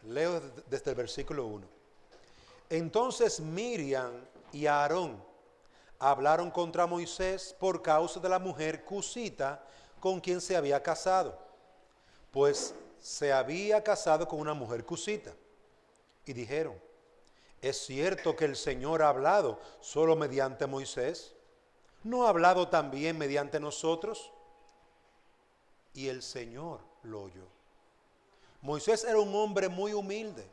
Leo desde el versículo 1. Entonces Miriam y Aarón hablaron contra Moisés por causa de la mujer cusita con quien se había casado, pues se había casado con una mujer cusita. Y dijeron: ¿es cierto que el Señor ha hablado solo mediante Moisés? ¿No ha hablado también mediante nosotros? Y el Señor lo oyó. Moisés era un hombre muy humilde,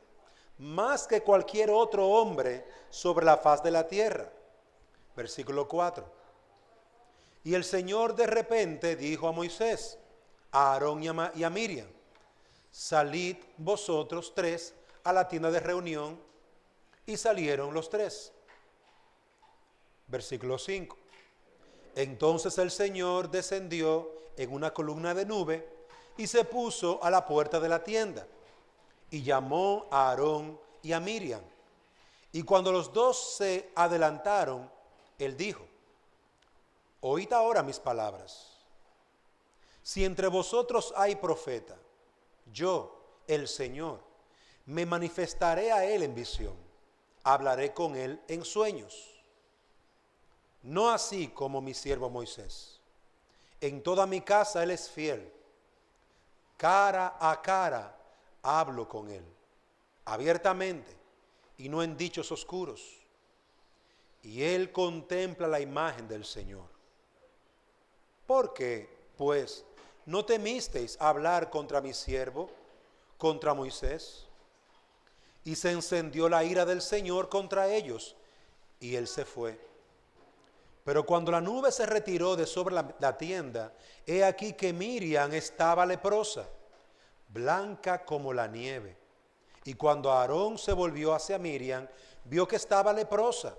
más que cualquier otro hombre sobre la faz de la tierra. Versículo 4. Y el Señor de repente dijo a Moisés, a Aarón y a Miriam: salid vosotros tres a la tienda de reunión. Y salieron los tres. Versículo 5. Entonces el Señor descendió en una columna de nube y se puso a la puerta de la tienda y llamó a Aarón y a Miriam. Y cuando los dos se adelantaron, él dijo: oíd ahora mis palabras. Si entre vosotros hay profeta, yo, el Señor, me manifestaré a él en visión. Hablaré con él en sueños. No así como mi siervo Moisés. En toda mi casa él es fiel. Cara a cara hablo con él, abiertamente y no en dichos oscuros. Y él contempla la imagen del Señor. ¿Por qué, pues, no temisteis hablar contra mi siervo, contra Moisés? Y se encendió la ira del Señor contra ellos, y él se fue. Pero cuando la nube se retiró de sobre la tienda, he aquí que Miriam estaba leprosa, blanca como la nieve. Y cuando Aarón se volvió hacia Miriam, vio que estaba leprosa.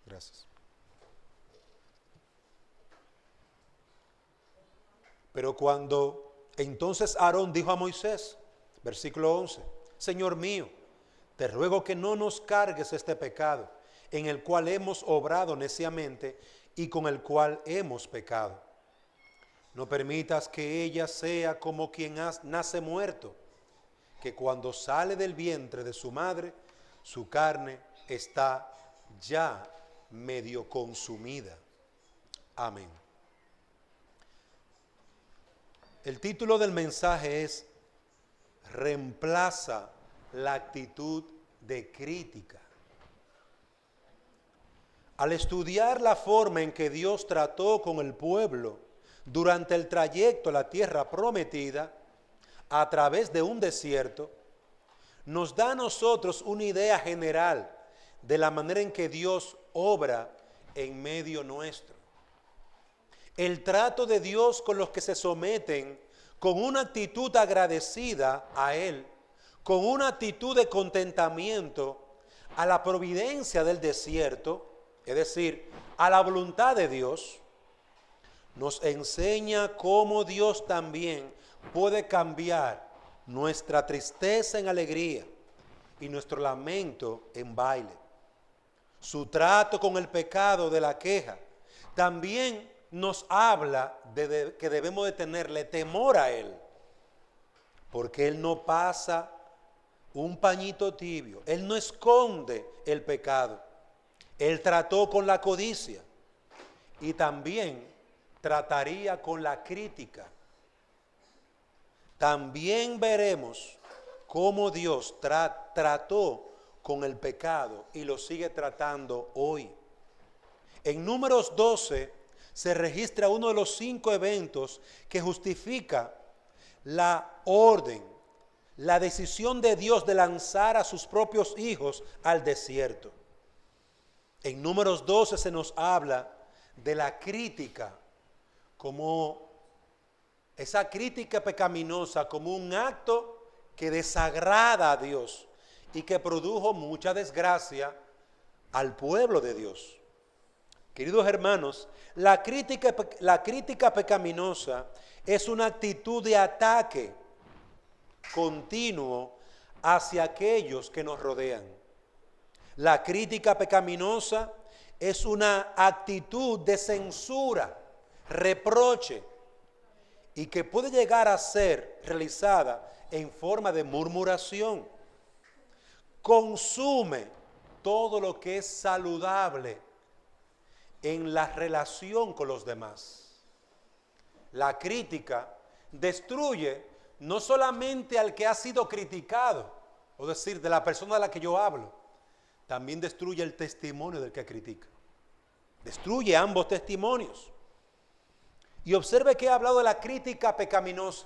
Gracias. Pero cuando entonces Aarón dijo a Moisés, versículo 11, Señor mío, te ruego que no nos cargues este pecado, en el cual hemos obrado neciamente y con el cual hemos pecado. No permitas que ella sea como quien nace muerto, que cuando sale del vientre de su madre, su carne está ya medio consumida. Amén. El título del mensaje es: reemplaza la actitud de crítica. Al estudiar la forma en que Dios trató con el pueblo durante el trayecto a la tierra prometida a través de un desierto, nos da a nosotros una idea general de la manera en que Dios obra en medio nuestro. El trato de Dios con los que se someten con una actitud agradecida a Él, con una actitud de contentamiento a la providencia del desierto, es decir, a la voluntad de Dios, nos enseña cómo Dios también puede cambiar nuestra tristeza en alegría y nuestro lamento en baile. Su trato con el pecado de la queja también nos habla de que debemos de tenerle temor a Él, porque Él no pasa un pañito tibio, Él no esconde el pecado. Él trató con la codicia y también trataría con la crítica. También veremos cómo Dios trató con el pecado y lo sigue tratando hoy. En Números 12 se registra uno de los 5 eventos que justifica la orden, la decisión de Dios de lanzar a sus propios hijos al desierto. En Números 12 se nos habla de la crítica, como esa crítica pecaminosa, como un acto que desagrada a Dios y que produjo mucha desgracia al pueblo de Dios. Queridos hermanos, la crítica pecaminosa es una actitud de ataque continuo hacia aquellos que nos rodean. La crítica pecaminosa es una actitud de censura, reproche, y que puede llegar a ser realizada en forma de murmuración. Consume todo lo que es saludable en la relación con los demás. La crítica destruye no solamente al que ha sido criticado, es decir, de la persona de la que yo hablo, también destruye el testimonio del que critica. Destruye ambos testimonios. Y observe que he hablado de la crítica pecaminosa,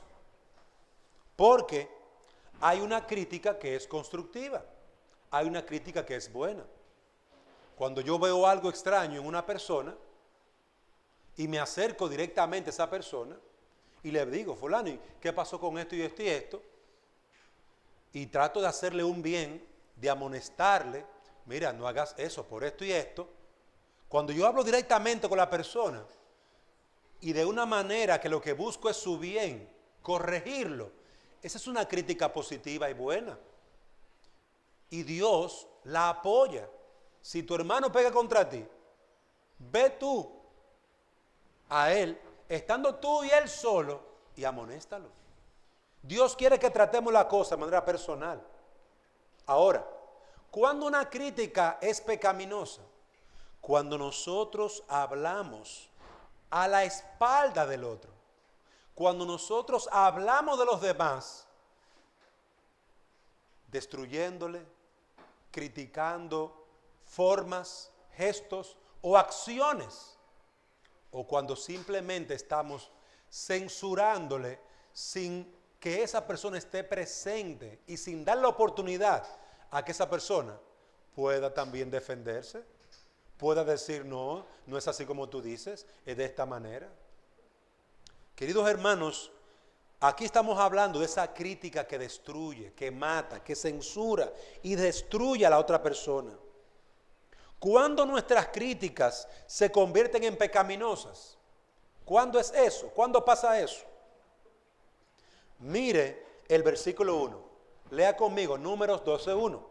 porque hay una crítica que es constructiva, hay una crítica que es buena. Cuando yo veo algo extraño en una persona y me acerco directamente a esa persona y le digo, fulano, ¿qué pasó con esto y esto y esto? Y trato de hacerle un bien, de amonestarle, mira, no hagas eso por esto y esto. Cuando yo hablo directamente con la persona y de una manera que lo que busco es su bien, corregirlo, esa es una crítica positiva y buena. Y Dios la apoya. Si tu hermano pega contra ti, ve tú a él, estando tú y él solo, y amonéstalo. Dios quiere que tratemos la cosa de manera personal. Ahora, cuando una crítica es pecaminosa, cuando nosotros hablamos a la espalda del otro, cuando nosotros hablamos de los demás, destruyéndole, criticando formas, gestos o acciones, o cuando simplemente estamos censurándole sin que esa persona esté presente y sin dar la oportunidad a que esa persona pueda también defenderse, pueda decir no, no es así como tú dices, es de esta manera. Queridos hermanos, aquí estamos hablando de esa crítica que destruye, que mata, que censura y destruye a la otra persona. ¿Cuándo nuestras críticas se convierten en pecaminosas? ¿Cuándo es eso? ¿Cuándo pasa eso? Mire el versículo 1. Lea conmigo, Números 12:1.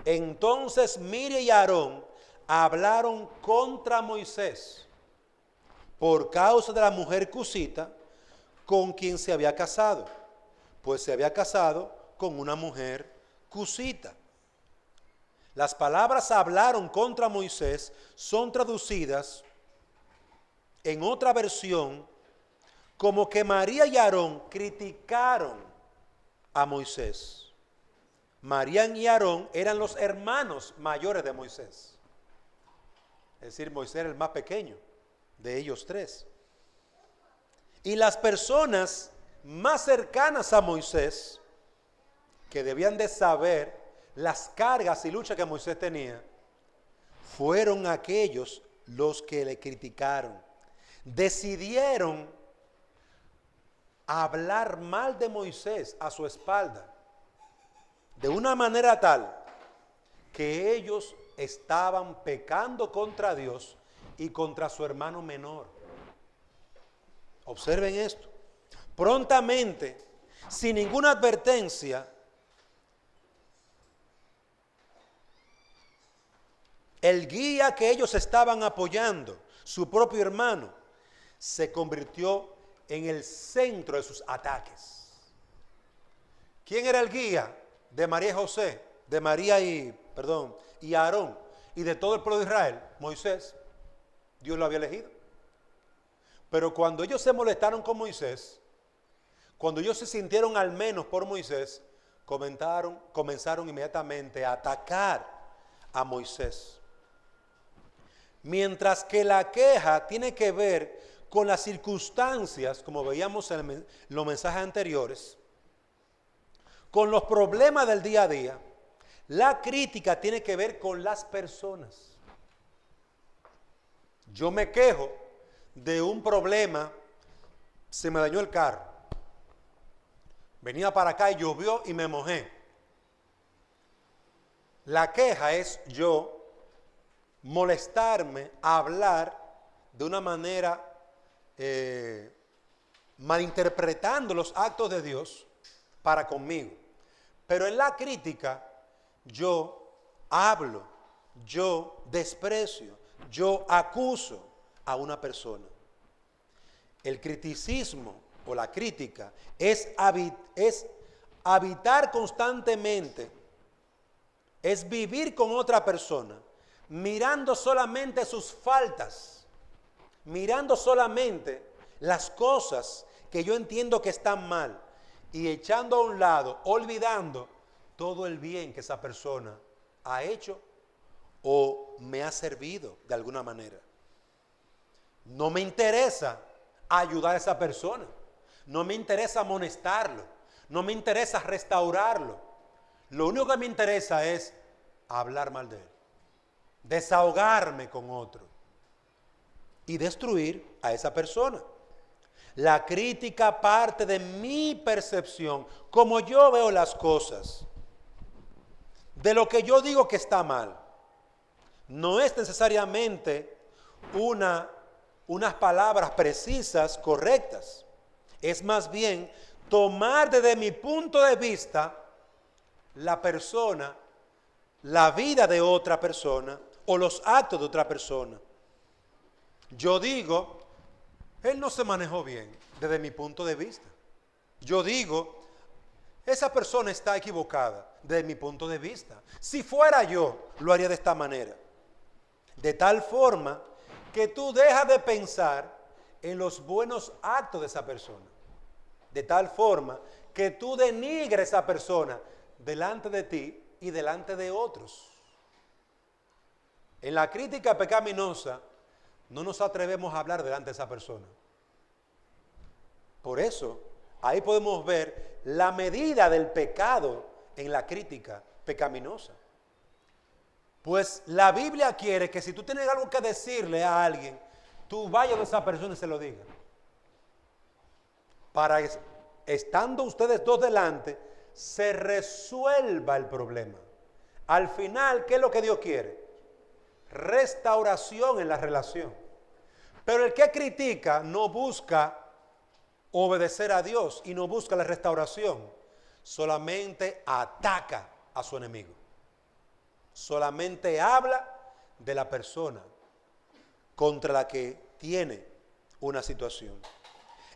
Entonces Miriam y Aarón hablaron contra Moisés por causa de la mujer cusita con quien se había casado, pues se había casado con una mujer cusita. Las palabras hablaron contra Moisés son traducidas en otra versión como que María y Aarón criticaron a Moisés. María y Aarón eran los hermanos mayores de Moisés. Es decir, Moisés era el más pequeño de ellos tres. Y las personas más cercanas a Moisés, que debían de saber las cargas y luchas que Moisés tenía, fueron aquellos los que le criticaron. Decidieron hablar mal de Moisés a su espalda, de una manera tal que ellos estaban pecando contra Dios y contra su hermano menor. Observen esto. Prontamente, sin ninguna advertencia, el guía que ellos estaban apoyando, su propio hermano, se convirtió en el centro de sus ataques. ¿Quién era el guía de María y José? De María y Aarón y de todo el pueblo de Israel. Moisés. Dios lo había elegido. Pero cuando ellos se molestaron con Moisés, cuando ellos se sintieron al menos por Moisés, comenzaron inmediatamente a atacar a Moisés. Mientras que la queja tiene que ver con las circunstancias, como veíamos en los mensajes anteriores, con los problemas del día a día, la crítica tiene que ver con las personas. Yo me quejo de un problema, se me dañó el carro, venía para acá y llovió y me mojé. La queja es yo molestarme, hablar de una manera malinterpretando los actos de Dios para conmigo. Pero en la crítica yo hablo, yo desprecio, yo acuso a una persona. El criticismo o la crítica es habitar constantemente, es vivir con otra persona, mirando solamente sus faltas, mirando solamente las cosas que yo entiendo que están mal y echando a un lado, olvidando todo el bien que esa persona ha hecho o me ha servido de alguna manera. No me interesa ayudar a esa persona, no me interesa amonestarlo, no me interesa restaurarlo. Lo único que me interesa es hablar mal de él, desahogarme con otro y destruir a esa persona. La crítica parte de mi percepción, como yo veo las cosas, de lo que yo digo que está mal. No es necesariamente unas palabras precisas, correctas. Es más bien tomar desde mi punto de vista la persona, la vida de otra persona o los actos de otra persona. Yo digo, él no se manejó bien desde mi punto de vista. Yo digo, esa persona está equivocada desde mi punto de vista. Si fuera yo, lo haría de esta manera. De tal forma que tú dejas de pensar en los buenos actos de esa persona. De tal forma que tú denigres a esa persona delante de ti y delante de otros. En la crítica pecaminosa no nos atrevemos a hablar delante de esa persona. Por eso, ahí podemos ver la medida del pecado en la crítica pecaminosa. Pues la Biblia quiere que si tú tienes algo que decirle a alguien, tú vayas a esa persona y se lo digas. Para estando ustedes dos delante, se resuelva el problema. Al final, ¿qué es lo que Dios quiere? Restauración en la relación. Pero el que critica no busca obedecer a Dios y no busca la restauración, solamente ataca a su enemigo. Solamente habla de la persona contra la que tiene una situación.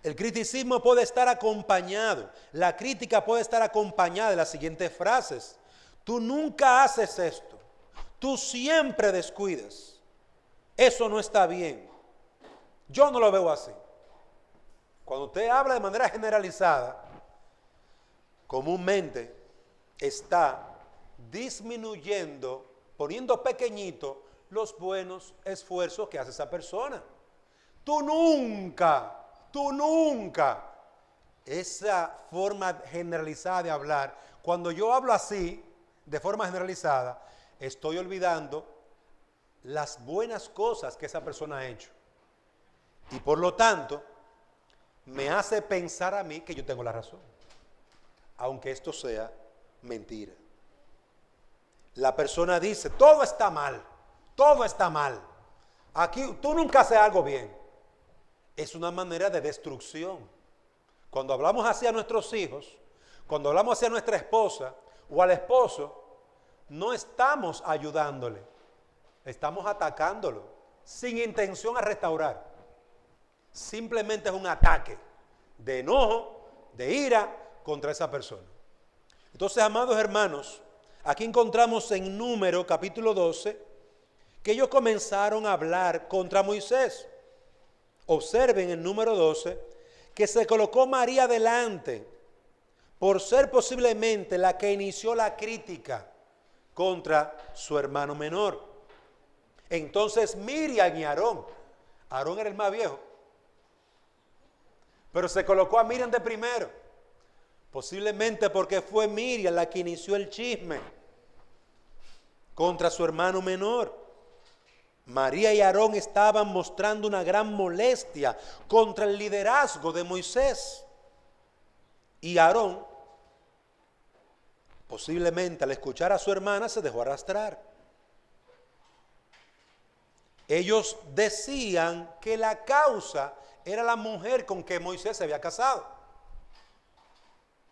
El criticismo puede estar acompañado, la crítica puede estar acompañada de las siguientes frases: tú nunca haces esto, tú siempre descuidas, eso no está bien, yo no lo veo así. Cuando usted habla de manera generalizada, comúnmente está disminuyendo, poniendo pequeñito los buenos esfuerzos que hace esa persona. Tú nunca, esa forma generalizada de hablar, cuando yo hablo así, de forma generalizada, estoy olvidando las buenas cosas que esa persona ha hecho. Y por lo tanto, me hace pensar a mí que yo tengo la razón, aunque esto sea mentira. La persona dice, todo está mal, aquí tú nunca haces algo bien. Es una manera de destrucción. Cuando hablamos hacia nuestros hijos, cuando hablamos hacia nuestra esposa o al esposo, no estamos ayudándole, estamos atacándolo, sin intención a restaurar. Simplemente es un ataque de enojo, de ira contra esa persona. Entonces, amados hermanos, aquí encontramos en Número capítulo 12 que ellos comenzaron a hablar contra Moisés. Observen en Número 12 que se colocó María delante por ser posiblemente la que inició la crítica contra su hermano menor. Entonces Miriam y Aarón era el más viejo, pero se colocó a Miriam de primero, posiblemente porque fue Miriam la que inició el chisme contra su hermano menor. María y Aarón estaban mostrando una gran molestia contra el liderazgo de Moisés. Y Aarón, posiblemente al escuchar a su hermana, se dejó arrastrar. Ellos decían que la causa era la mujer con que Moisés se había casado.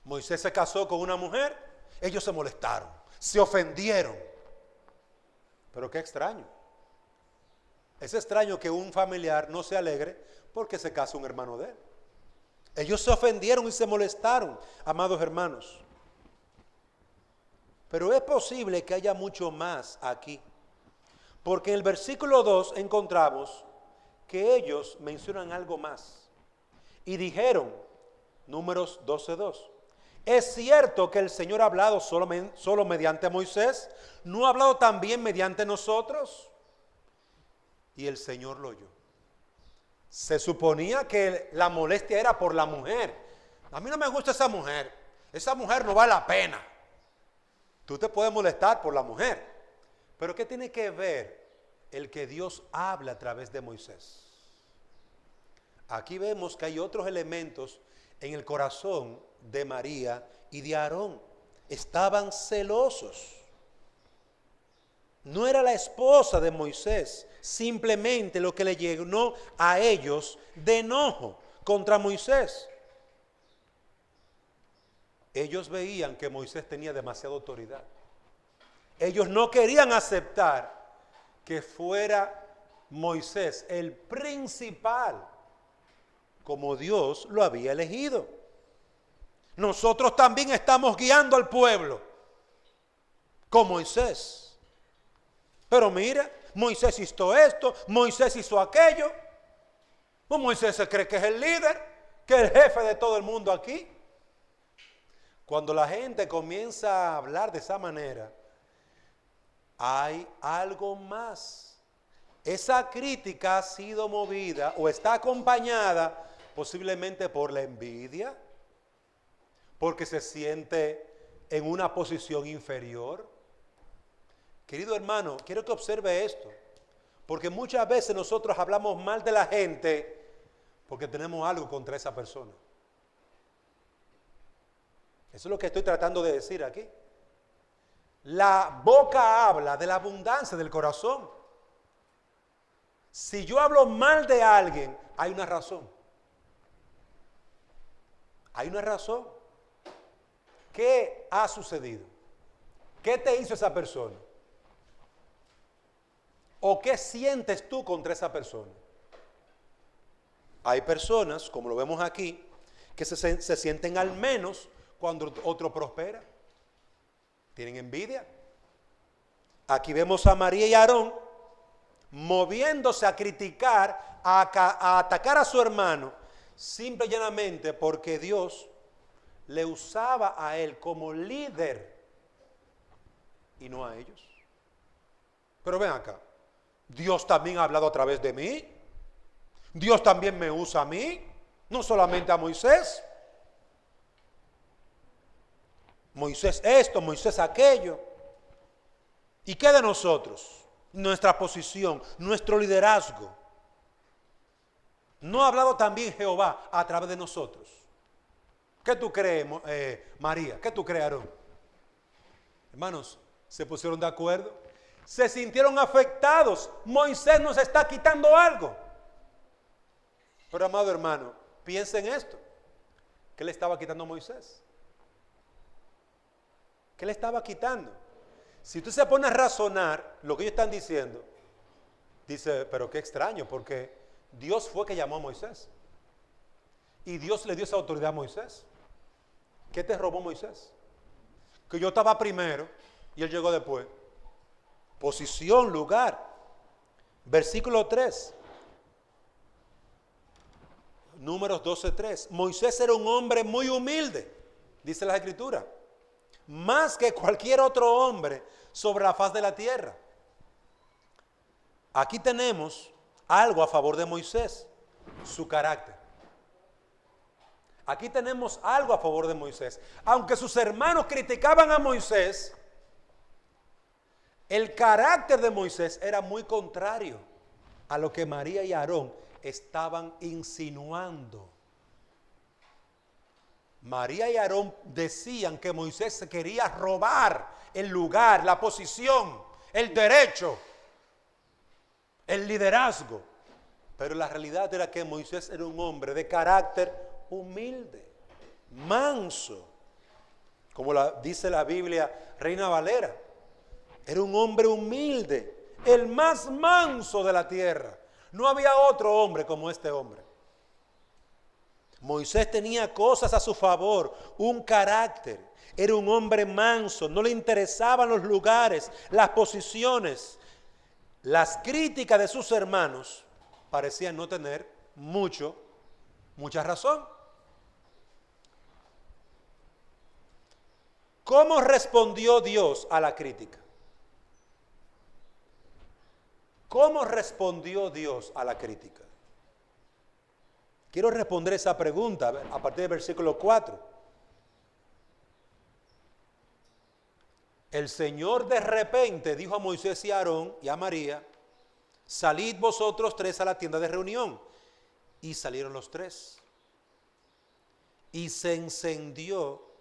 Moisés se casó con una mujer, ellos se molestaron, se ofendieron. Pero qué extraño. Es extraño que un familiar no se alegre porque se casa un hermano de él. Ellos se ofendieron y se molestaron, amados hermanos. Pero es posible que haya mucho más aquí. Porque en el versículo 2 encontramos que ellos mencionan algo más. Y dijeron, Números 12:2, ¿es cierto que el Señor ha hablado solo mediante Moisés? ¿No ha hablado también mediante nosotros? Y el Señor lo oyó. Se suponía que la molestia era por la mujer. A mí no me gusta esa mujer. Esa mujer no vale la pena. Tú te puedes molestar por la mujer. Pero ¿qué tiene que ver el que Dios habla a través de Moisés? Aquí vemos que hay otros elementos en el corazón de María y de Aarón. Estaban celosos. No era la esposa de Moisés, simplemente lo que le llenó a ellos de enojo contra Moisés. Ellos veían que Moisés tenía demasiada autoridad. Ellos no querían aceptar que fuera Moisés el principal, como Dios lo había elegido. Nosotros también estamos guiando al pueblo con Moisés. Pero mira, Moisés hizo esto, Moisés hizo aquello. Pues Moisés se cree que es el líder, que es el jefe de todo el mundo aquí. Cuando la gente comienza a hablar de esa manera, hay algo más. Esa crítica ha sido movida o está acompañada posiblemente por la envidia, porque se siente en una posición inferior. Querido hermano, quiero que observe esto, porque muchas veces nosotros hablamos mal de la gente porque tenemos algo contra esa persona. Eso es lo que estoy tratando de decir aquí. La boca habla de la abundancia del corazón. Si yo hablo mal de alguien, hay una razón. Hay una razón. ¿Qué ha sucedido? ¿Qué te hizo esa persona? ¿O qué sientes tú contra esa persona? Hay personas, como lo vemos aquí, que se sienten al menos cuando otro prospera. Tienen envidia. Aquí vemos a María y Aarón moviéndose a criticar, a atacar a su hermano, simple y llanamente porque Dios le usaba a él como líder y no a ellos. Pero ven acá, Dios también ha hablado a través de mí. Dios también me usa a mí, no solamente a Moisés. Moisés esto, Moisés aquello. ¿Y qué de nosotros? Nuestra posición, nuestro liderazgo. ¿No ha hablado también Jehová a través de nosotros? ¿Qué tú crees, María? ¿Qué tú crees, Aarón? Hermanos, ¿se pusieron de acuerdo? Se sintieron afectados. Moisés nos está quitando algo. Pero amado hermano, piensa en esto. ¿Qué le estaba quitando a Moisés? ¿Qué le estaba quitando? Si tú se pone a razonar lo que ellos están diciendo, dice, pero qué extraño, porque Dios fue que llamó a Moisés. Y Dios le dio esa autoridad a Moisés. ¿Qué te robó Moisés? Que yo estaba primero y él llegó después. Posición, lugar. Versículo 3. Números 12:3. Moisés era un hombre muy humilde, dice la Escritura, más que cualquier otro hombre sobre la faz de la tierra. Aquí tenemos algo a favor de Moisés, su carácter. Aquí tenemos algo a favor de Moisés. Aunque sus hermanos criticaban a Moisés, el carácter de Moisés era muy contrario a lo que María y Aarón estaban insinuando. María y Aarón decían que Moisés se quería robar el lugar, la posición, el derecho, el liderazgo. Pero la realidad era que Moisés era un hombre de carácter humilde, manso, como dice la Biblia Reina Valera. Era un hombre humilde el más manso de la tierra. No había otro hombre como este hombre. Moisés tenía cosas a su favor, un carácter. Era un hombre manso, no le interesaban los lugares, las posiciones. Las críticas de sus hermanos parecían no tener mucha razón. ¿Cómo respondió Dios a la crítica? ¿Cómo respondió Dios a la crítica? Quiero responder esa pregunta a partir del versículo 4. El Señor de repente dijo a Moisés y a Aarón y a María: salid vosotros tres a la tienda de reunión. Y salieron los tres. Y se encendió.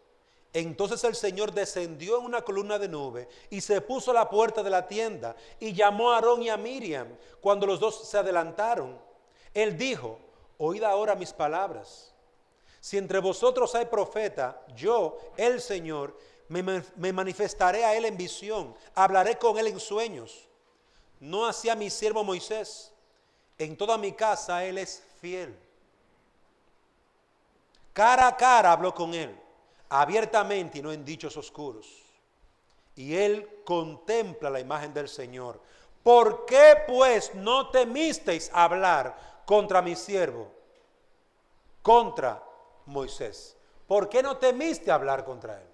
Entonces el Señor descendió en una columna de nube y se puso a la puerta de la tienda y llamó a Aarón y a Miriam. Cuando los dos se adelantaron, Él dijo: oíd ahora mis palabras. Si entre vosotros hay profeta, yo, el Señor, me manifestaré a él en visión, hablaré con él en sueños. No así a mi siervo Moisés. En toda mi casa él es fiel. Cara a cara habló con él, abiertamente y no en dichos oscuros. Y él contempla la imagen del Señor. ¿Por qué pues no temisteis hablar contra mi siervo, contra Moisés? ¿Por qué no temiste hablar contra él?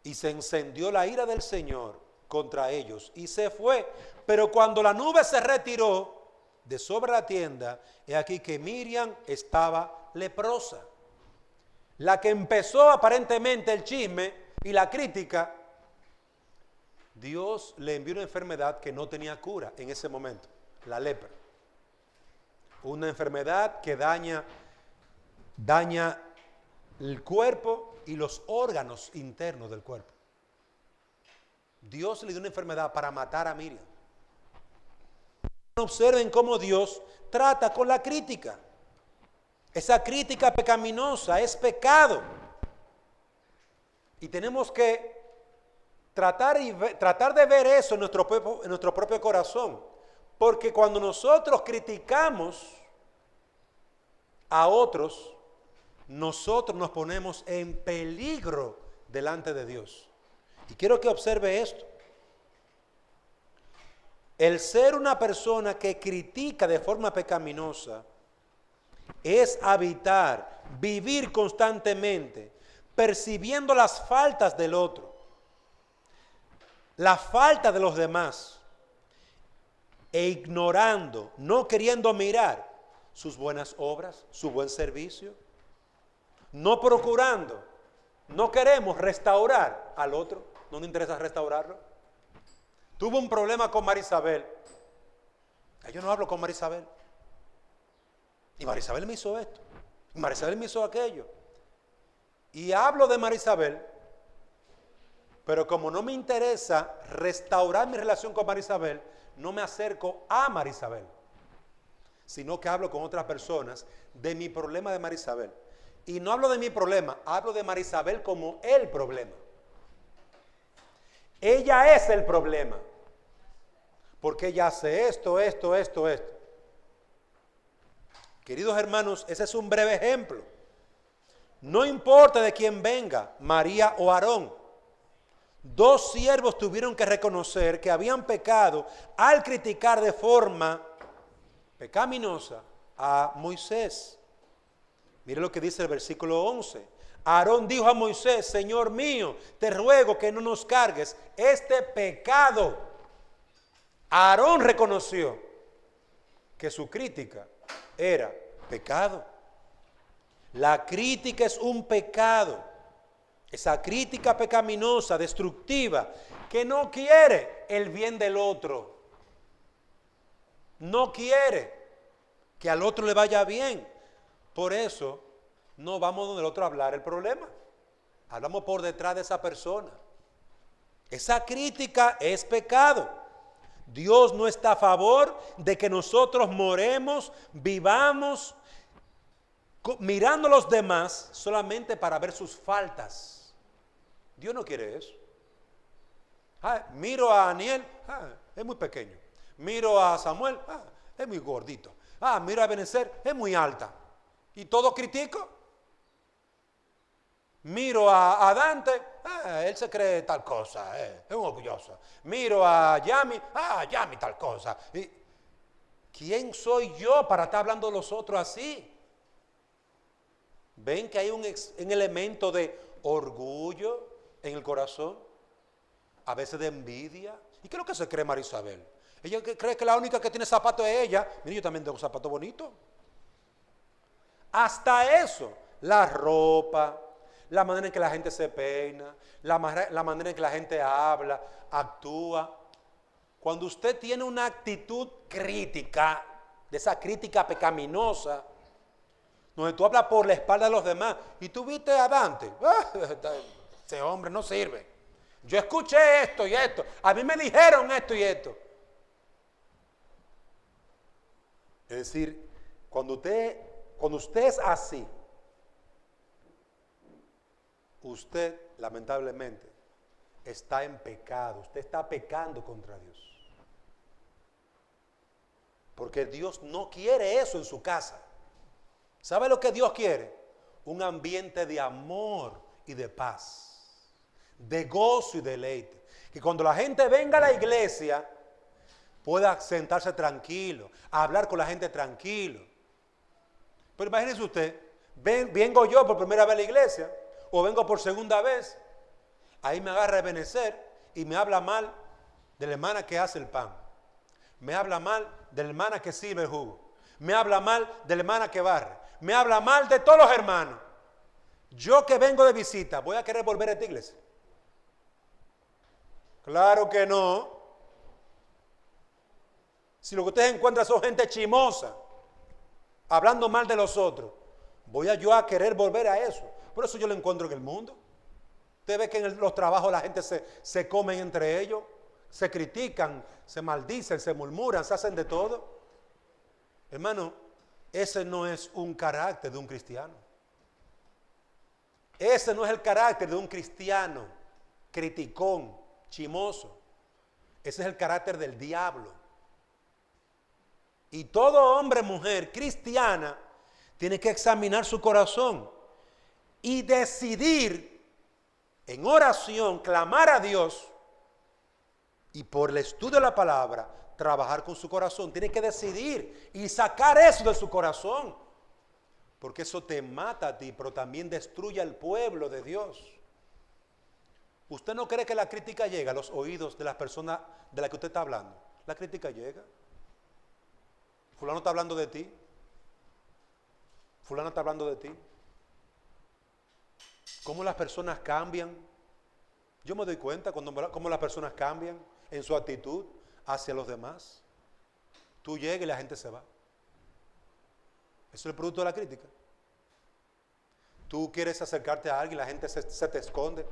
Y se encendió la ira del Señor contra ellos y se fue. Pero cuando la nube se retiró de sobre la tienda, he aquí que Miriam estaba leprosa. La que empezó aparentemente el chisme y la crítica, Dios le envió una enfermedad que no tenía cura en ese momento, la lepra. Una enfermedad que daña el cuerpo y los órganos internos del cuerpo. Dios le dio una enfermedad para matar a Miriam. Observen cómo Dios trata con la crítica. Esa crítica pecaminosa es pecado. Y tenemos que tratar de ver eso en nuestro propio corazón. Porque cuando nosotros criticamos a otros, nosotros nos ponemos en peligro delante de Dios. Y quiero que observe esto. El ser una persona que critica de forma pecaminosa es vivir constantemente, percibiendo las faltas del otro, la falta de los demás, e ignorando, no queriendo mirar sus buenas obras, su buen servicio, no procurando, no queremos restaurar al otro, no nos interesa restaurarlo. Tuve un problema con Marisabel. Yo no hablo con Marisabel. Y Marisabel me hizo esto. Y Marisabel me hizo aquello. Y hablo de Marisabel, pero como no me interesa restaurar mi relación con Marisabel, no me acerco a Marisabel, sino que hablo con otras personas de mi problema de Marisabel. Y no hablo de mi problema, hablo de Marisabel como el problema. Ella es el problema. Porque ella hace esto. Queridos hermanos, ese es un breve ejemplo. No importa de quién venga, María o Aarón. Dos siervos tuvieron que reconocer que habían pecado al criticar de forma pecaminosa a Moisés. Mire lo que dice el versículo 11. Aarón dijo a Moisés: Señor mío, te ruego que no nos cargues este pecado. Aarón reconoció que su crítica era pecado. La crítica es un pecado. Esa crítica pecaminosa, destructiva, que no quiere el bien del otro. No quiere que al otro le vaya bien. Por eso no vamos donde el otro a hablar el problema. Hablamos por detrás de esa persona. Esa crítica es pecado. Dios no está a favor de que nosotros moremos, vivamos mirando a los demás solamente para ver sus faltas. Dios no quiere eso. Miro a Daniel, es muy pequeño. Miro a Samuel, es muy gordito. Miro a Ebenezer, es muy alta. Y todo critico. Miro a Dante, él se cree tal cosa, es un orgulloso. Miro a Yami, Yami tal cosa. Y, ¿quién soy yo para estar hablando de los otros así? ¿Ven que hay un elemento de orgullo en el corazón? A veces de envidia. ¿Y qué es lo que se cree María Isabel? Ella cree que la única que tiene zapatos es ella. Mira, yo también tengo zapatos bonitos. Hasta eso, la ropa, la manera en que la gente se peina, la manera en que la gente habla, actúa. Cuando usted tiene una actitud crítica, de esa crítica pecaminosa, donde tú hablas por la espalda de los demás, y tú viste a Dante, ese hombre no sirve. Yo escuché esto y esto, a mí me dijeron esto y esto. Es decir, cuando usted es así, usted lamentablemente está en pecado, usted está pecando contra Dios. Porque Dios no quiere eso en su casa. ¿Sabe lo que Dios quiere? Un ambiente de amor y de paz, de gozo y deleite. Que cuando la gente venga a la iglesia pueda sentarse tranquilo, hablar con la gente tranquilo. Pero imagínense usted, vengo yo por primera vez a la iglesia, o vengo por segunda vez, ahí me agarra Ebenezer y me habla mal de la hermana que hace el pan, me habla mal de la hermana que sirve el jugo, me habla mal de la hermana que barre, me habla mal de todos los hermanos. Yo que vengo de visita, ¿voy a querer volver a esta iglesia? Claro que no. Si lo que ustedes encuentran son gente chimosa, hablando mal de los otros, ¿voy yo a querer volver a eso? Por eso yo lo encuentro en el mundo. Usted ve que en los trabajos la gente se comen entre ellos, se critican, se maldicen, se murmuran, se hacen de todo. Hermano, ese no es un carácter de un cristiano. Ese no es el carácter de un cristiano criticón, chimoso. Ese es el carácter del diablo. Y todo hombre, mujer cristiana tiene que examinar su corazón y decidir en oración, clamar a Dios y por el estudio de la palabra, trabajar con su corazón. Tiene que decidir y sacar eso de su corazón, porque eso te mata a ti, pero también destruye al pueblo de Dios. ¿Usted no cree que la crítica llega a los oídos de las personas de las que usted está hablando? La crítica llega. Fulano está hablando de ti. Fulano está hablando de ti. ¿Cómo las personas cambian? Yo me doy cuenta cómo las personas cambian en su actitud hacia los demás. Tú llegas y la gente se va. Eso es el producto de la crítica. Tú quieres acercarte a alguien y la gente se te esconde.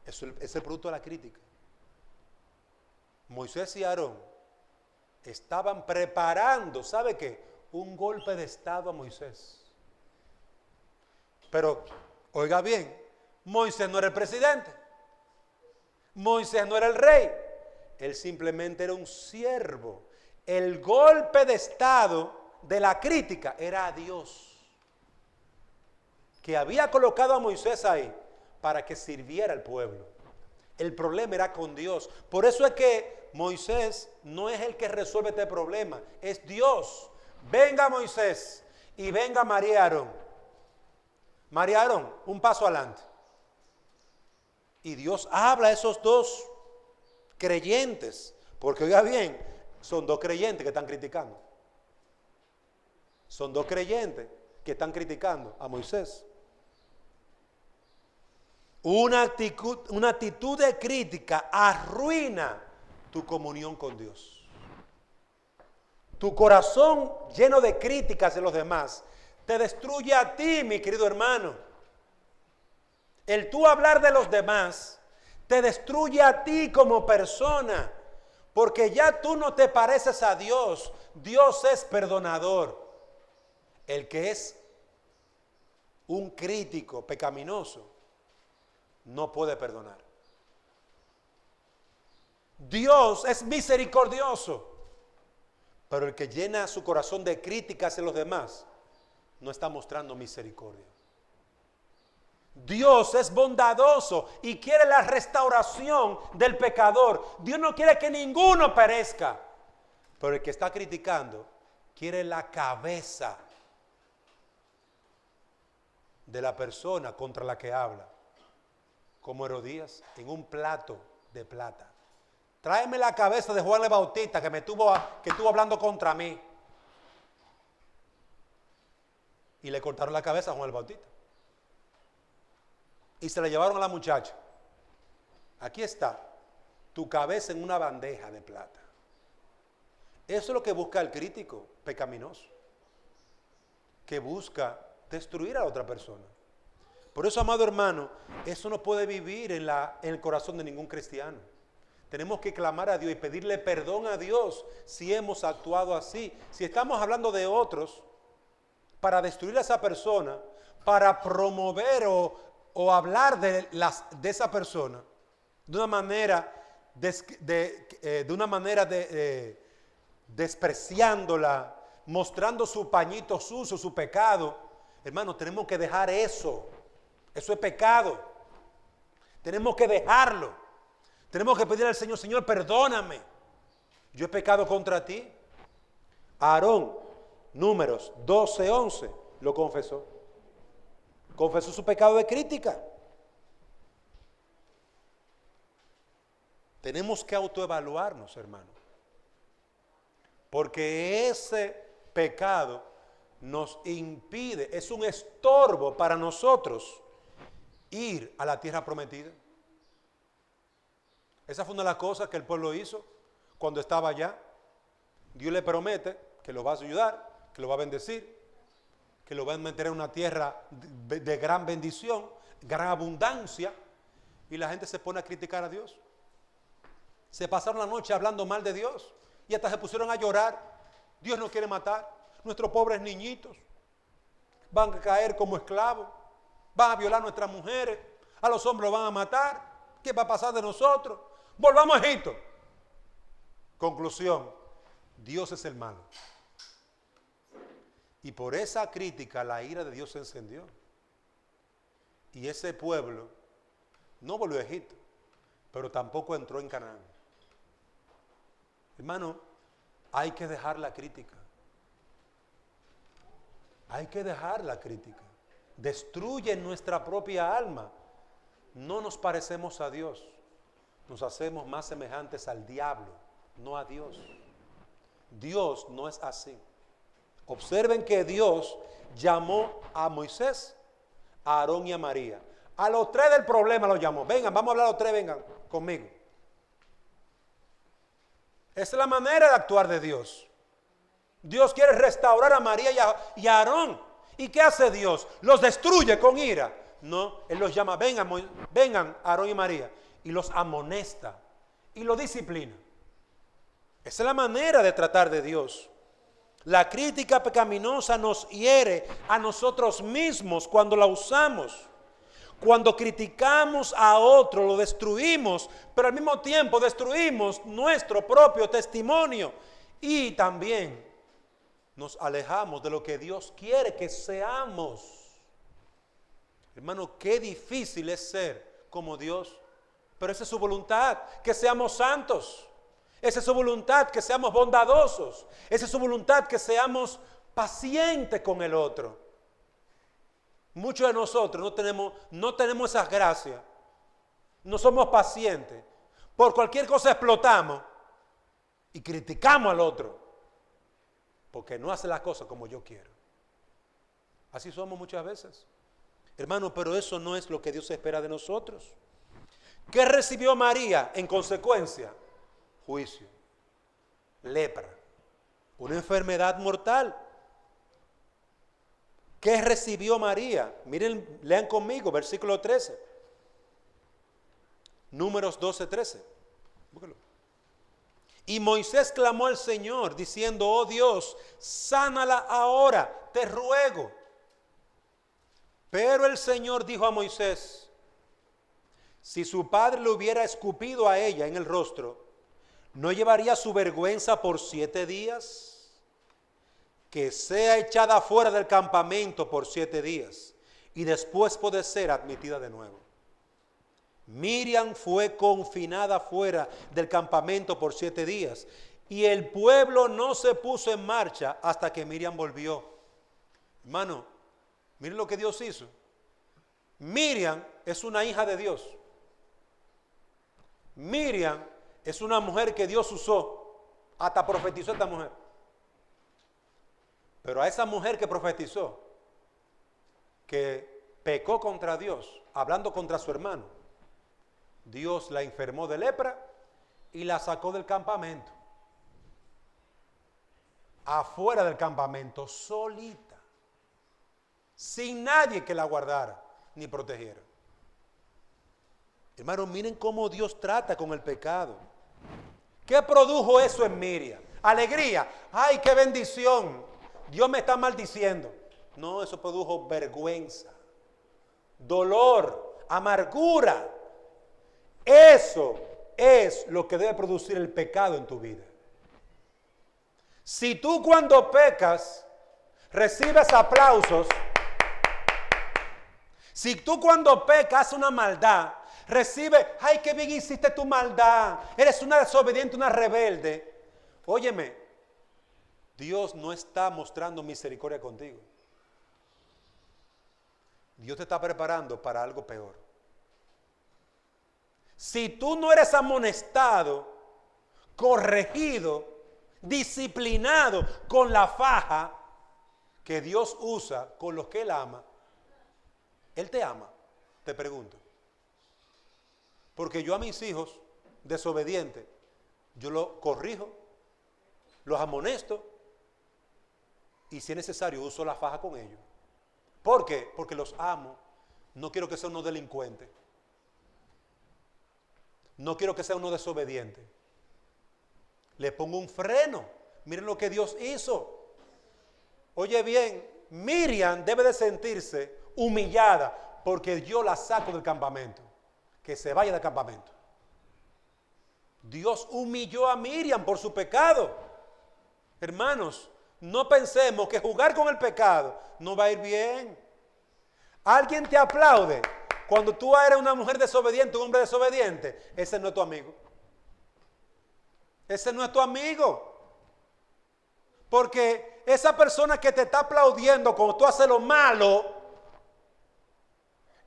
Eso es el producto de la crítica. Moisés y Aarón estaban preparando, ¿sabe qué? Un golpe de estado a Moisés. Pero, oiga bien, Moisés no era el presidente. Moisés no era el rey. Él simplemente era un siervo. El golpe de estado de la crítica era a Dios, que había colocado a Moisés ahí para que sirviera al pueblo. El problema era con Dios. Por eso es que Moisés no es el que resuelve este problema, es Dios. Venga Moisés y venga María y Aarón. María y Aarón, un paso adelante. Y Dios habla a esos dos creyentes, porque oiga bien, son dos creyentes que están criticando. Son dos creyentes que están criticando a Moisés. Una actitud de crítica arruina tu comunión con Dios. Tu corazón lleno de críticas de los demás te destruye a ti, mi querido hermano. El tú hablar de los demás te destruye a ti como persona, porque ya tú no te pareces a Dios. Dios es perdonador. El que es un crítico pecaminoso no puede perdonar. Dios es misericordioso. Pero el que llena su corazón de críticas hacia los demás no está mostrando misericordia. Dios es bondadoso y quiere la restauración del pecador. Dios no quiere que ninguno perezca. Pero el que está criticando quiere la cabeza de la persona contra la que habla. Como Herodías en un plato de plata. Tráeme la cabeza de Juan el Bautista que estuvo hablando contra mí. Y le cortaron la cabeza a Juan el Bautista. Y se la llevaron a la muchacha. Aquí está, tu cabeza en una bandeja de plata. Eso es lo que busca el crítico pecaminoso. Que busca destruir a la otra persona. Por eso, amado hermano, eso no puede vivir en el corazón de ningún cristiano. Tenemos que clamar a Dios y pedirle perdón a Dios si hemos actuado así. Si estamos hablando de otros para destruir a esa persona, para promover o hablar de esa persona de una manera despreciándola, mostrando su pañito sucio, su pecado, hermano, tenemos que dejar eso. Eso es pecado. Tenemos que dejarlo. Tenemos que pedirle al Señor, Señor, perdóname. Yo he pecado contra ti. Aarón, Números 12:11, lo confesó. Confesó su pecado de crítica. Tenemos que autoevaluarnos, hermano. Porque ese pecado nos impide, es un estorbo para nosotros ir a la tierra prometida. Esa fue una de las cosas que el pueblo hizo cuando estaba allá. Dios le promete que lo va a ayudar, que lo va a bendecir, que lo va a meter en una tierra de gran bendición, gran abundancia, y la gente se pone a criticar a Dios. Se pasaron la noche hablando mal de Dios y hasta se pusieron a llorar. Dios nos quiere matar, nuestros pobres niñitos van a caer como esclavos, van a violar nuestras mujeres, a los hombres los van a matar. ¿Qué va a pasar de nosotros? Volvamos a Egipto. Conclusión, Dios es el malo. Y por esa crítica la ira de Dios se encendió. Y ese pueblo no volvió a Egipto, pero tampoco entró en Canaán. Hermano, hay que dejar la crítica. Hay que dejar la crítica. Destruye nuestra propia alma. No nos parecemos a Dios. Nos hacemos más semejantes al diablo, no a Dios. Dios no es así. Observen que Dios llamó a Moisés, a Aarón y a María. A los tres del problema los llamó. Vengan, vamos a hablar a los tres, vengan conmigo. Esa es la manera de actuar de Dios. Dios quiere restaurar a María y a Aarón. ¿Y qué hace Dios? Los destruye con ira. No, Él los llama, vengan Aarón y María. Y los amonesta y los disciplina. Esa es la manera de tratar de Dios. La crítica pecaminosa nos hiere a nosotros mismos cuando la usamos. Cuando criticamos a otro, lo destruimos, pero al mismo tiempo destruimos nuestro propio testimonio. Y también nos alejamos de lo que Dios quiere que seamos. Hermano, qué difícil es ser como Dios. Pero esa es su voluntad, que seamos santos. Esa es su voluntad, que seamos bondadosos. Esa es su voluntad, que seamos pacientes con el otro. Muchos de nosotros no tenemos esas gracias. No somos pacientes. Por cualquier cosa explotamos y criticamos al otro. Porque no hace las cosas como yo quiero. Así somos muchas veces. Hermano, pero eso no es lo que Dios espera de nosotros. ¿Qué recibió María en consecuencia? Juicio, lepra, una enfermedad mortal. ¿Qué recibió María? Miren, lean conmigo, versículo 13. Números 12:13. Búscalo. Y Moisés clamó al Señor diciendo, oh Dios, sánala ahora, te ruego. Pero el Señor dijo a Moisés, si su padre le hubiera escupido a ella en el rostro, ¿No llevaría su vergüenza por 7 días? Que sea echada fuera del campamento por 7 días y después puede ser admitida de nuevo. Miriam fue confinada fuera del campamento por 7 días y el pueblo no se puso en marcha hasta que Miriam volvió. Hermano, miren lo que Dios hizo. Miriam es una hija de Dios. Miriam es una mujer que Dios usó, hasta profetizó esta mujer. Pero a esa mujer que profetizó, que pecó contra Dios, hablando contra su hermano, Dios la enfermó de lepra y la sacó del campamento. Afuera del campamento, solita, sin nadie que la guardara ni protegiera. Hermanos, miren cómo Dios trata con el pecado. ¿Qué produjo eso en Miriam? Alegría. ¡Ay, qué bendición! Dios me está maldiciendo. No, eso produjo vergüenza, dolor, amargura. Eso es lo que debe producir el pecado en tu vida. Si tú cuando pecas recibes aplausos, si tú cuando pecas una maldad, recibes, ay, qué bien hiciste tu maldad, eres una desobediente, una rebelde. Óyeme, Dios no está mostrando misericordia contigo. Dios te está preparando para algo peor. Si tú no eres amonestado, corregido, disciplinado con la faja que Dios usa con los que Él ama, Él te ama, te pregunto. Porque yo a mis hijos desobedientes, yo los corrijo, los amonesto y si es necesario uso la faja con ellos. ¿Por qué? Porque los amo. No quiero que sea uno delincuente. No quiero que sea uno desobediente. Le pongo un freno. Miren lo que Dios hizo. Oye bien, Miriam debe de sentirse humillada porque yo la saco del campamento. Que se vaya del campamento. Dios humilló a Miriam por su pecado. Hermanos, no pensemos que jugar con el pecado no va a ir bien. Alguien te aplaude cuando tú eres una mujer desobediente, un hombre desobediente. Ese no es tu amigo. Ese no es tu amigo. Porque esa persona que te está aplaudiendo cuando tú haces lo malo,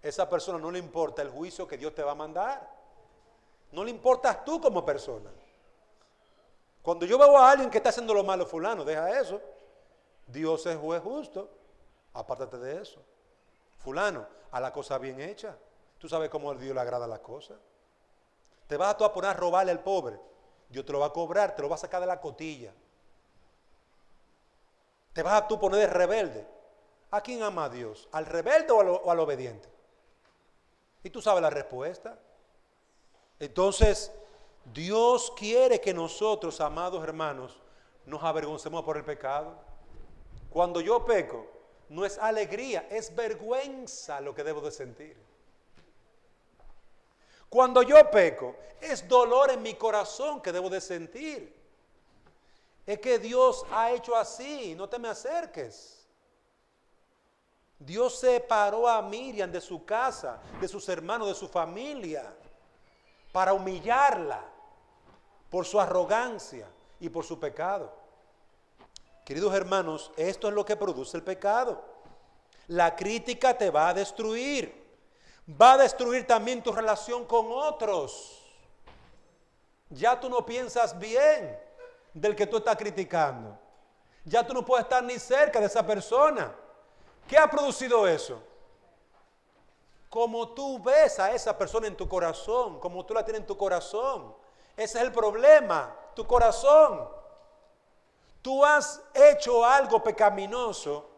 esa persona no le importa el juicio que Dios te va a mandar. No le importas tú como persona. Cuando yo veo a alguien que está haciendo lo malo, fulano, deja eso. Dios es juez justo. Apártate de eso. Fulano, a la cosa bien hecha. Tú sabes cómo a Dios le agrada las cosas. Te vas tú a poner a robarle al pobre. Dios te lo va a cobrar, te lo va a sacar de la cotilla. Te vas a tú poner de rebelde. ¿A quién ama a Dios? ¿Al rebelde o al obediente? Y tú sabes la respuesta. Entonces, Dios quiere que nosotros, amados hermanos, nos avergoncemos por el pecado. Cuando yo peco, no es alegría, es vergüenza lo que debo de sentir. Cuando yo peco, es dolor en mi corazón que debo de sentir. Es que Dios ha hecho así, no te me acerques. Dios separó a Miriam de su casa, de sus hermanos, de su familia, para humillarla por su arrogancia y por su pecado. Queridos hermanos, esto es lo que produce el pecado. La crítica te va a destruir. Va a destruir también tu relación con otros. Ya tú no piensas bien del que tú estás criticando. Ya tú no puedes estar ni cerca de esa persona. ¿Qué ha producido eso? Como tú ves a esa persona en tu corazón, como tú la tienes en tu corazón. Ese es el problema, tu corazón. Tú has hecho algo pecaminoso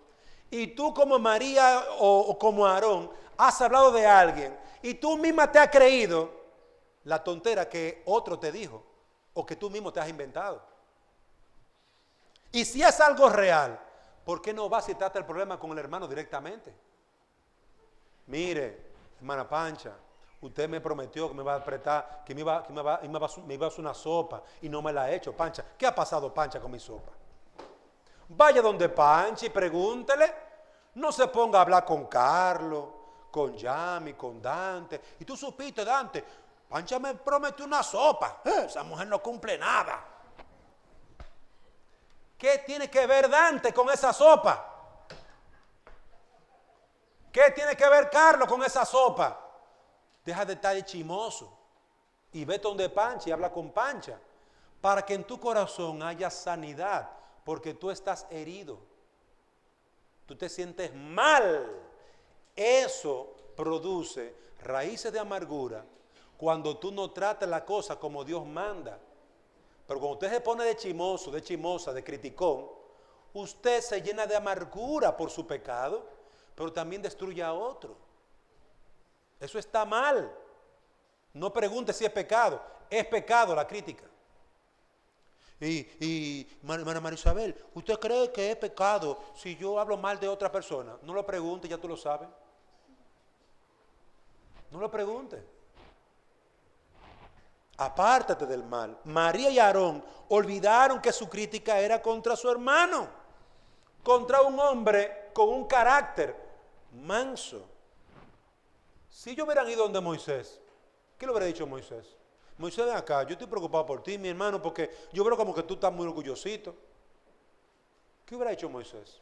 y tú como María o como Aarón has hablado de alguien y tú misma te has creído la tontera que otro te dijo o que tú mismo te has inventado. Y si es algo real, ¿por qué no vas y tratas el problema con el hermano directamente? Mire, hermana Pancha, Usted me prometió que me iba a apretar, que me iba a hacer una sopa y no me la ha hecho, Pancha. ¿Qué ha pasado, Pancha, con mi sopa? Vaya donde Pancha y pregúntele. No se ponga a hablar con Carlos, con Yami, con Dante. Y tú supiste, Dante, Pancha me prometió una sopa. Esa mujer no cumple nada. ¿Qué tiene que ver Dante con esa sopa? ¿Qué tiene que ver Carlos con esa sopa? Deja de estar de chimoso y vete donde Pancha y habla con Pancha para que en tu corazón haya sanidad, porque tú estás herido. Tú te sientes mal. Eso produce raíces de amargura cuando tú no tratas la cosa como Dios manda. Pero cuando usted se pone de chimoso, de chimosa, de criticón, usted se llena de amargura por su pecado, pero también destruye a otro. Eso está mal. No pregunte si es pecado. Es pecado la crítica. Hermana María Isabel, ¿usted cree que es pecado si yo hablo mal de otra persona? No lo pregunte, ya tú lo sabes. No lo pregunte. Apártate del mal. María y Aarón olvidaron que su crítica era contra su hermano, contra un hombre con un carácter manso. Si ellos hubieran ido donde Moisés, ¿qué le hubiera dicho Moisés? Moisés, ven acá, yo estoy preocupado por ti, mi hermano, porque yo veo como que tú estás muy orgullosito. ¿Qué hubiera hecho Moisés?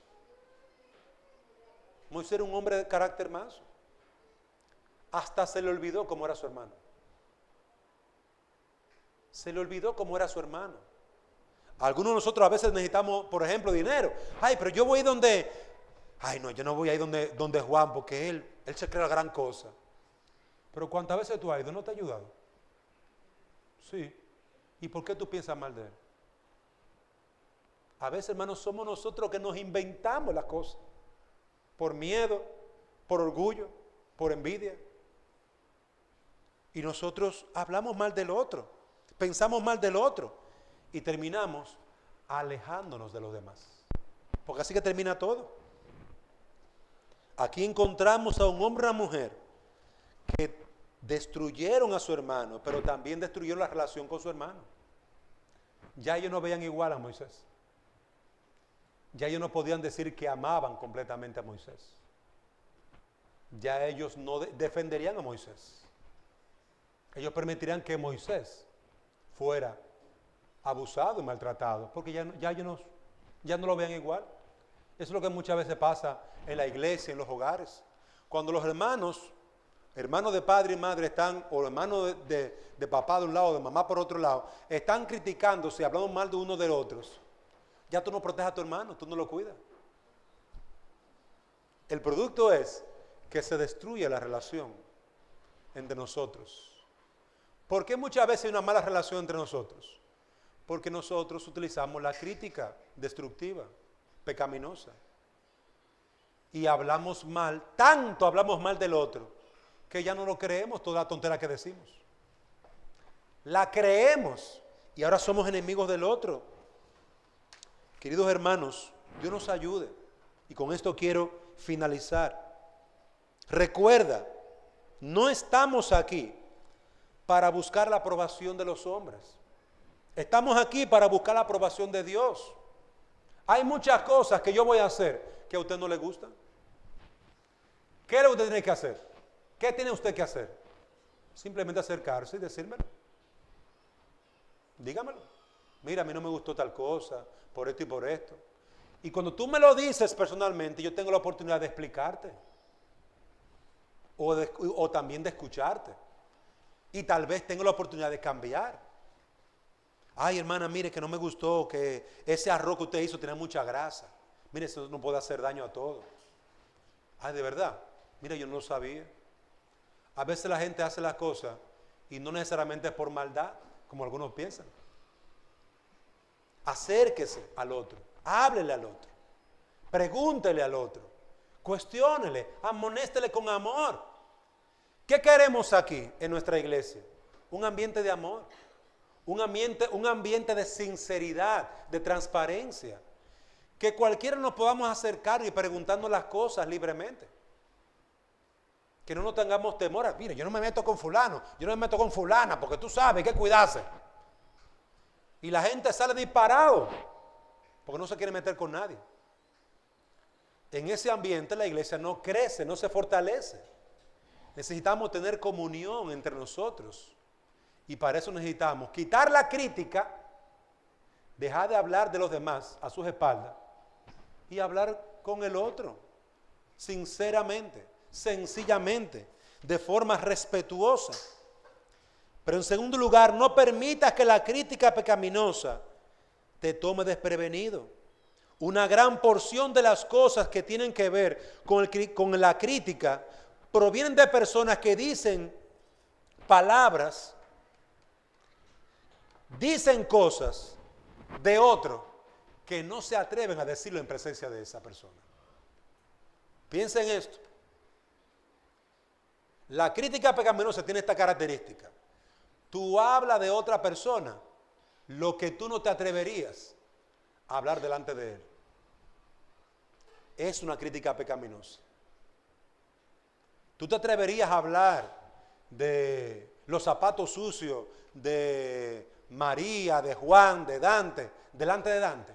Moisés era un hombre de carácter manso. Hasta se le olvidó cómo era su hermano. Se le olvidó cómo era su hermano. Algunos de nosotros a veces necesitamos, por ejemplo, dinero. Ay, pero yo voy donde... Ay, no, yo no voy ahí donde Juan, porque él se cree la gran cosa. Pero ¿cuántas veces tú has ido? ¿No te ha ayudado? Sí. ¿Y por qué tú piensas mal de él? A veces, hermanos, somos nosotros que nos inventamos las cosas. Por miedo, por orgullo, por envidia. Y nosotros hablamos mal del otro, pensamos mal del otro y terminamos alejándonos de los demás. Porque así que termina todo. Aquí encontramos a un hombre y una mujer que destruyeron a su hermano, pero también destruyeron la relación con su hermano. Ya ellos no veían igual a Moisés. Ya ellos no podían decir que amaban completamente a Moisés. Ya ellos no defenderían a Moisés. Ellos permitirían que Moisés fuera abusado y maltratado, porque ya ellos no lo vean igual. Eso es lo que muchas veces pasa en la iglesia, en los hogares. Cuando los hermanos de padre y madre están, o hermanos de papá de un lado, de mamá por otro lado, están criticándose, hablando mal de uno de otros, ya tú no proteges a tu hermano, tú no lo cuidas. El producto es que se destruye la relación entre nosotros. ¿Por qué muchas veces hay una mala relación entre nosotros? Porque nosotros utilizamos la crítica destructiva, pecaminosa. Y hablamos mal, tanto hablamos mal del otro, que ya no lo creemos toda la tontera que decimos. La creemos y ahora somos enemigos del otro. Queridos hermanos, Dios nos ayude. Y con esto quiero finalizar. Recuerda, no estamos aquí para buscar la aprobación de los hombres. Estamos aquí para buscar la aprobación de Dios. Hay muchas cosas que yo voy a hacer que a usted no le gustan. ¿Qué es lo que usted tiene que hacer? ¿Qué tiene usted que hacer? Simplemente acercarse y decírmelo. Dígamelo. Mira, a mí no me gustó tal cosa, por esto y por esto. Y cuando tú me lo dices personalmente, yo tengo la oportunidad de explicarte. O también de escucharte. Y tal vez tengo la oportunidad de cambiar. Ay, hermana, mire que no me gustó, que ese arroz que usted hizo tenía mucha grasa. Mire, eso no puede hacer daño a todo. Ay, de verdad. Mire, yo no lo sabía. A veces la gente hace las cosas y no necesariamente es por maldad, como algunos piensan. Acérquese al otro, háblele al otro, pregúntele al otro, cuestiónele, amonéstele con amor. ¿Qué queremos aquí en nuestra iglesia? Un ambiente de amor, un ambiente de sinceridad, de transparencia. Que cualquiera nos podamos acercar y preguntarnos las cosas libremente. Que no nos tengamos temor. Mire, yo no me meto con fulano, yo no me meto con fulana, porque tú sabes, hay que cuidarse. Y la gente sale disparado, porque no se quiere meter con nadie. En ese ambiente la iglesia no crece, no se fortalece. Necesitamos tener comunión entre nosotros. Y para eso necesitamos quitar la crítica, dejar de hablar de los demás a sus espaldas y hablar con el otro, sinceramente, sencillamente, de forma respetuosa. Pero en segundo lugar, no permitas que la crítica pecaminosa te tome desprevenido. Una gran porción de las cosas que tienen que ver con la crítica provienen de personas que dicen palabras, dicen cosas de otro que no se atreven a decirlo en presencia de esa persona. Piensen en esto. La crítica pecaminosa tiene esta característica. Tú hablas de otra persona lo que tú no te atreverías a hablar delante de él. Es una crítica pecaminosa. Tú te atreverías a hablar de los zapatos sucios de María, de Juan, de Dante, delante de Dante.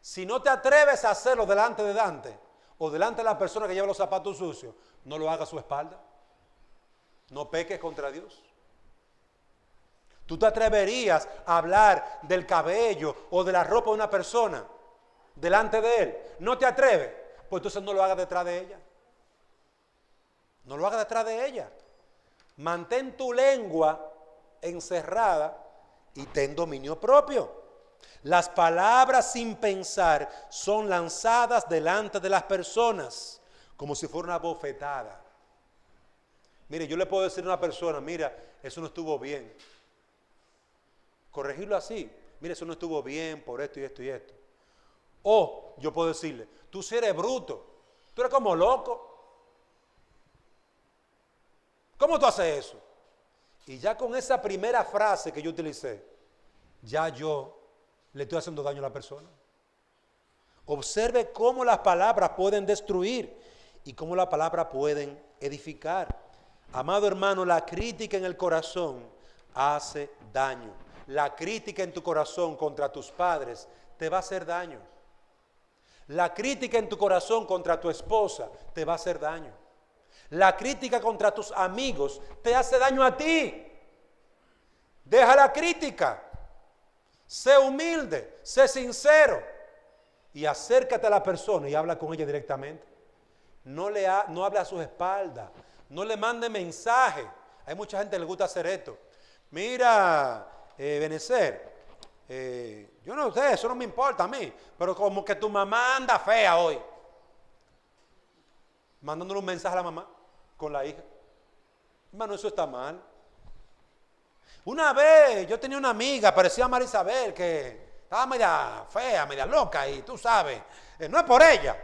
Si no te atreves a hacerlo delante de Dante o delante de la persona que lleva los zapatos sucios, no lo hagas a su espalda. No peques contra Dios. ¿Tú te atreverías a hablar del cabello o de la ropa de una persona delante de él? ¿No te atreves? Pues entonces no lo hagas detrás de ella. No lo hagas detrás de ella. Mantén tu lengua encerrada y ten dominio propio. Las palabras sin pensar son lanzadas delante de las personas como si fuera una bofetada. Mire, yo le puedo decir a una persona, mira, eso no estuvo bien. Corregirlo así, mire, eso no estuvo bien por esto y esto y esto. O yo puedo decirle, tú sí eres bruto, tú eres como loco. ¿Cómo tú haces eso? Y ya con esa primera frase que yo utilicé, ya yo le estoy haciendo daño a la persona. Observe cómo las palabras pueden destruir y cómo las palabras pueden edificar. Amado hermano, la crítica en el corazón hace daño. La crítica en tu corazón contra tus padres te va a hacer daño. La crítica en tu corazón contra tu esposa te va a hacer daño. La crítica contra tus amigos te hace daño a ti. Deja la crítica. Sé humilde, sé sincero y acércate a la persona y habla con ella directamente. No hable a sus espaldas, no le mande mensaje. Hay mucha gente que le gusta hacer esto. Mira, Benecer, yo no sé, eso no me importa a mí, pero como que tu mamá anda fea hoy. Mandándole un mensaje a la mamá con la hija. Hermano, eso está mal. Una vez yo tenía una amiga, parecía María Isabel, que estaba media fea, media loca, y tú sabes, no es por ella.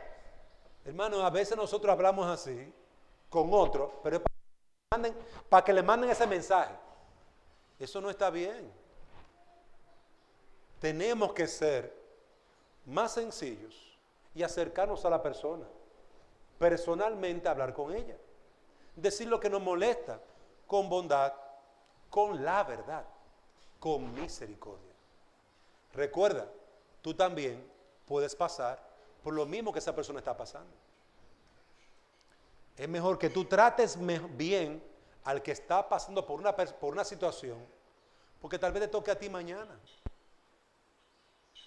Hermano, a veces nosotros hablamos así con otros, pero es para que le manden ese mensaje. Eso no está bien. Tenemos que ser más sencillos y acercarnos a la persona, personalmente hablar con ella, decir lo que nos molesta con bondad, con la verdad, con misericordia. Recuerda, tú también puedes pasar por lo mismo que esa persona está pasando. Es mejor que tú trates bien al que está pasando por una situación, porque tal vez te toque a ti mañana.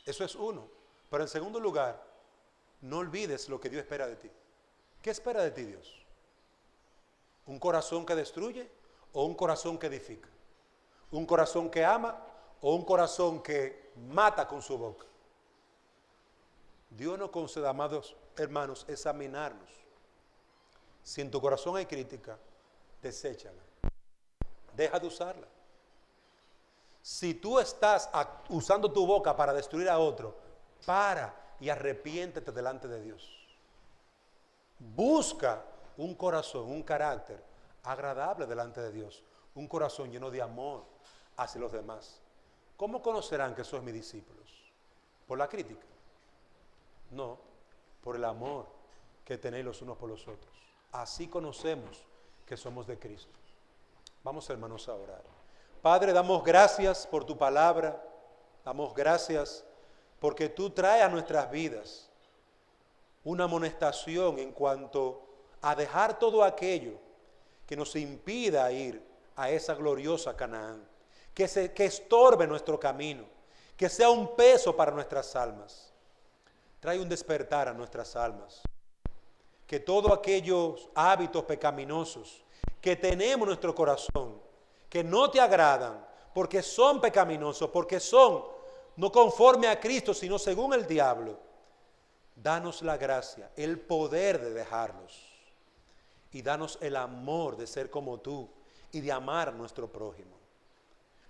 Eso es uno. Pero en segundo lugar, no olvides lo que Dios espera de ti. ¿Qué espera de ti Dios? ¿Un corazón que destruye o un corazón que edifica? ¿Un corazón que ama o un corazón que mata con su boca? Dios nos conceda, amados hermanos, examinarnos. Si en tu corazón hay crítica, deséchala. Deja de usarla. Si tú estás usando tu boca para destruir a otro, para y arrepiéntete delante de Dios. Busca un corazón, un carácter agradable delante de Dios. Un corazón lleno de amor hacia los demás. ¿Cómo conocerán que sois mis discípulos? ¿Por la crítica? No, por el amor que tenéis los unos por los otros. Así conocemos que somos de Cristo. Vamos, hermanos, a orar. Padre, damos gracias por tu palabra. Damos gracias porque tú traes a nuestras vidas una amonestación en cuanto a dejar todo aquello que nos impida ir a esa gloriosa Canaán, que estorbe nuestro camino, que sea un peso para nuestras almas. Trae un despertar a nuestras almas. Que todos aquellos hábitos pecaminosos que tenemos en nuestro corazón, que no te agradan, porque son pecaminosos, porque son no conforme a Cristo, sino según el diablo, danos la gracia, el poder de dejarlos. Y danos el amor de ser como tú y de amar a nuestro prójimo.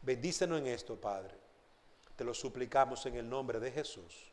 Bendícenos en esto, Padre. Te lo suplicamos en el nombre de Jesús.